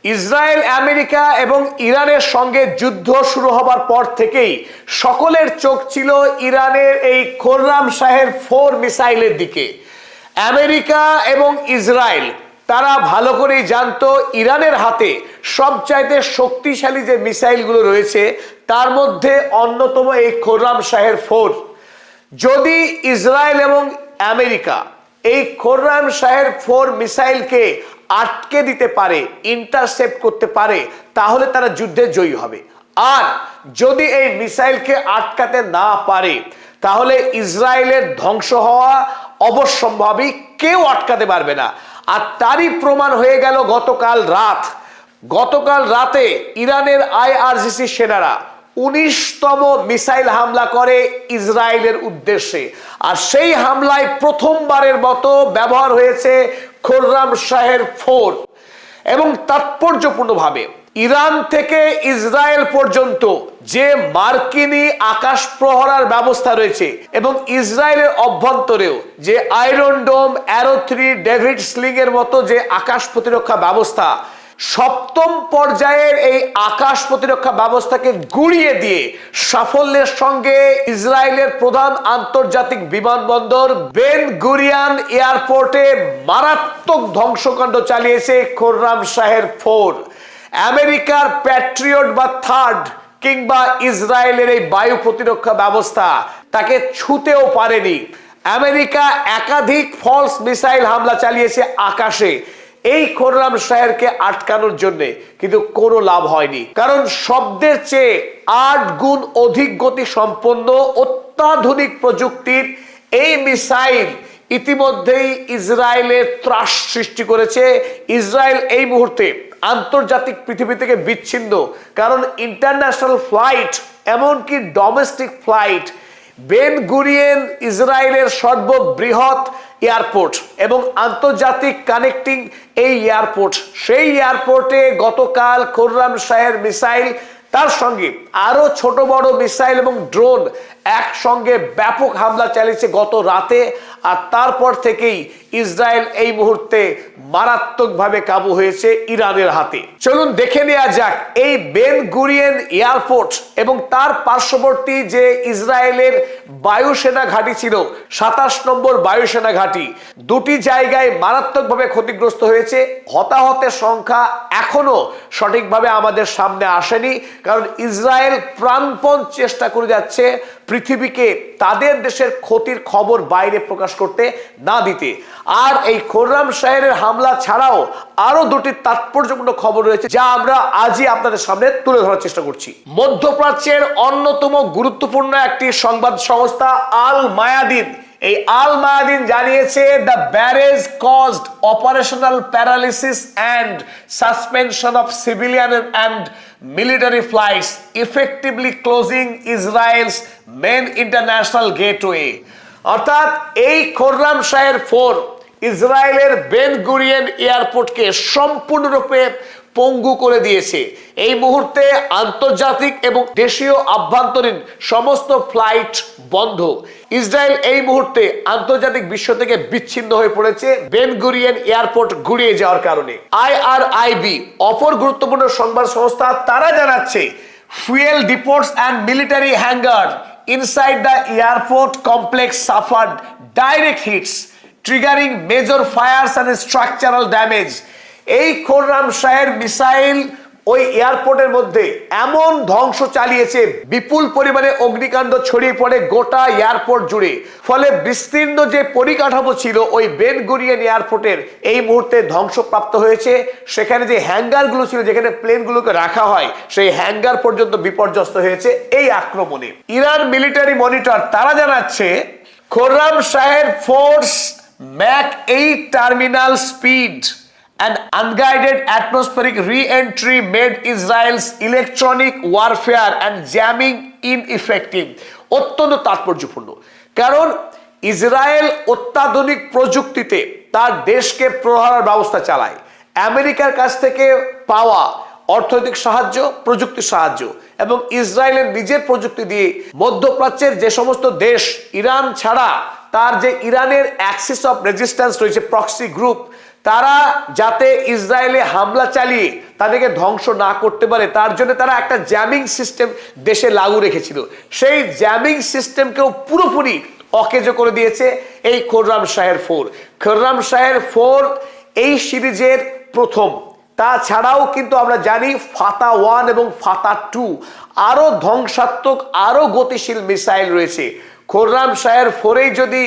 Israel, America এবং ইরানের সঙ্গে যুদ্ধ শুরু হবার পর থেকেই সকলের চোখ ছিল ইরানের এই খোররাম শাহের 4 মিসাইলের দিকে। আমেরিকা এবং ইসরায়েল তারা ভালো করেই জানতো ইরানের হাতে সবচাইতে শক্তিশালী যে মিসাইলগুলো রয়েছে তার মধ্যে অন্যতম এই খোররাম শাহের 4। যদি ইসরায়েল এবং আমেরিকা এই খোররাম শাহের 4 মিসাইলকে আটকে দিতে পারে, ইন্টারসেপ্ট করতে পারে, তাহলে তারা যুদ্ধে জয়ী হবে। আর যদি এই মিসাইলকে আটকাতে না পারে তাহলে ইসরায়েলের ধ্বংস হওয়া অবশ্যম্ভাবী, কেউ আটকাতে পারবে না। আর তারই প্রমাণ হয়ে গেল গতকাল রাতে ইরানের IRGC সেনারা 19তম মিসাইল হামলা করে ইসরায়েলের উদ্দেশ্যে। আর সেই হামলায় প্রথমবারের মতো ব্যবহার হয়েছে খোররাম শাহের 4 এবং তাৎপর্যপূর্ণভাবে ইরান থেকে ইসরায়েল পর্যন্ত যে মার্কিনী আকাশ প্রহরার ব্যবস্থা রয়েছে এবং ইসরায়েলের অভ্যন্তরেও যে আয়রন ডোম, অ্যারো 3, ডেভিড স্লিং এর মতো যে আকাশ প্রতিরক্ষা ব্যবস্থা, 7ম পর্যায়ের এই আকাশ প্রতিরক্ষা ব্যবস্থাকে গুড়িয়ে দিয়ে সাফল্যের সঙ্গে ইসরায়েলের প্রধান আন্তর্জাতিক বিমানবন্দর বেন গুরিয়ান এয়ারপোর্টে মারাত্মক ধ্বংসকাণ্ড চালিয়েছে খোররাম শাহের 4। আমেরিকার প্যাট্রিয়ট বা থার্ড কিংবা ইসরায়েলের এই বায়ু প্রতিরক্ষা ব্যবস্থা তাকে ছুঁতেও পারেনি। আমেরিকা একাধিক ফলস মিসাইল হামলা চালিয়েছে আকাশে এই খোররাম শাহেরকে আটকানোর জন্য, কিন্তু কোনো লাভ হয়নি। কারণ শব্দের চেয়ে 8 গুণ অধিক গতি সম্পন্ন অত্যাধুনিক প্রযুক্তির এই মিসাইল ইতিমধ্যেই ইসরায়েলের ত্রাস সৃষ্টি করেছে। ইসরায়েল এই মুহূর্তে আন্তর্জাতিক পৃথিবী থেকে বিচ্ছিন্ন, কারণ ইন্টারন্যাশনাল ফ্লাইট, এমনকি ডোমেস্টিক ফ্লাইট, বেন গুরিয়েন ইসরায়েলের সর্ববৃহৎ এয়ারপোর্ট এবং আন্তর্জাতিক কানেক্টিং এই এয়ারপোর্ট, সেই এয়ারপোর্টে গতকাল খোররাম শাহের মিসাইল, তার সঙ্গে আরো ছোট বড় মিসাইল এবং ড্রোন একসঙ্গে ব্যাপক হামলা চালিয়েছে গত রাতে। আর তারপর থেকেই ইসরায়েল এই মুহূর্তে মারাত্মকভাবে কাবু হয়েছে ইরানের হাতে। চলুন দেখে নেওয়া যাক এই বেন গুরিয়েন এয়ারপোর্ট এবং তার পার্শ্ববর্তী যে ইসরায়েলের বায়ুসেনা ঘাঁটি ছিল, 27 নম্বর বায়ুসেনা ঘাঁটি, দুটি জায়গায় মারাত্মকভাবে ক্ষতিগ্রস্ত হয়েছে। হতাহতের সংখ্যা এখনো সঠিকভাবে আমাদের সামনে আসেনি, কারণ ইসরায়েল প্রাণপণ চেষ্টা করে যাচ্ছে পৃথিবীকে তাদের দেশের ক্ষতির খবর বাইরে প্রকাশ করতে না দিতে। আর এই খোররাম শাহের হামলা ছাড়াও আরো দুটি তাৎপর্যপূর্ণ খবর রয়েছে যা আমরা আজই আপনাদের সামনে তুলে ধরার চেষ্টা করছি। মধ্যপ্রাচ্যের অন্যতম গুরুত্বপূর্ণ একটি সংবাদ সংস্থা আল মায়াদিন, এই আল মায়াদিন জানিয়েছে the barrage caused operational paralysis and suspension of civilian and military flights effectively closing Israel's main international gateway. অর্থাৎ এই খোররাম শাহের 4 ইসরায়েলের বেন গুরিয়েন এয়ারপোর্টকে সম্পূর্ণরূপে পঙ্গু করে দিয়েছে। এই মুহূর্তে আন্তর্জাতিক এবং দেশীয় আভ্যন্তরীণ সমস্ত ফ্লাইট বন্ধ। ইসরায়েল এই মুহূর্তে আন্তর্জাতিক বিশ্ব থেকে বিচ্ছিন্ন হয়ে পড়েছে বেন গুরিয়েন এয়ারপোর্ট গুড়িয়ে যাওয়ার কারণে। IRIB অপর গুরুত্বপূর্ণ সংবাদ সংস্থা, তারা জানাচ্ছে fuel depots and military hangar inside the airport complex suffered direct hits triggering major fires and structural damage. এই খোররাম শাহের মিসাইল ওই এয়ারপোর্টের মধ্যে এমন ধ্বংস চালিয়েছে, বিপুল পরিমাণে অগ্নিকাণ্ড ছড়িয়ে পড়ে গোটা এয়ারপোর্ট জুড়ে। ফলে বিস্তীর্ণ যে পরিকাঠামো ছিল ওই বেন গুরিয়েন এয়ারপোর্টের এই মুহূর্তে ধ্বংসপ্রাপ্ত হয়েছে। সেখানে যে হ্যাঙ্গারগুলো ছিল, যেখানে প্লেনগুলোকে রাখা হয়, সেই হ্যাঙ্গার পর্যন্ত বিপর্যস্ত হয়েছে এই আক্রমণে। ইরান মিলিটারি মনিটর তারা জানাচ্ছে খোররাম শাহের force Mac 8 terminal speed and unguided atmospheric re-entry made Israel's electronic warfare and jamming ineffective. অত্যন্ত তাৎপর্যপূর্ণ, কারণ ইসরায়েল অত্যাধুনিক প্রযুক্তিতে তার দেশকে প্রহারের ব্যবস্থা চালায়। আমেরিকার কাছ থেকে পাওয়া অর্থনৈতিক সাহায্য, প্রযুক্তি সাহায্য এবং ইসরায়েলের নিজের প্রযুক্তি দিয়ে মধ্যপ্রাচ্যের যে সমস্ত দেশ, ইরান ছাড়া তার যে ইরানের অ্যাক্সিস অফ রেজিস্ট্যান্স রয়েছে, প্রক্সি গ্রুপ, তারা যাতে ইসরায়েলে হামলা চালিয়ে তাদেরকে ধ্বংস না করতে পারে তার জন্য তারা একটা জ্যামিং সিস্টেম দেশে লাগু রেখেছিল। সেই জ্যামিং সিস্টেমকেও পুরোপুরি অকেজো করে দিয়েছে এই খোররাম শাহের 4। খোররাম শাহের 4 এই সিরিজের প্রথম। তাছাড়াও কিন্তু আমরা জানি ফাতা 1 এবং ফাতা 2 আরো ধ্বংসাত্মক আরো গতিশীল মিসাইল রয়েছে। খোররাম শাহের 4 যদি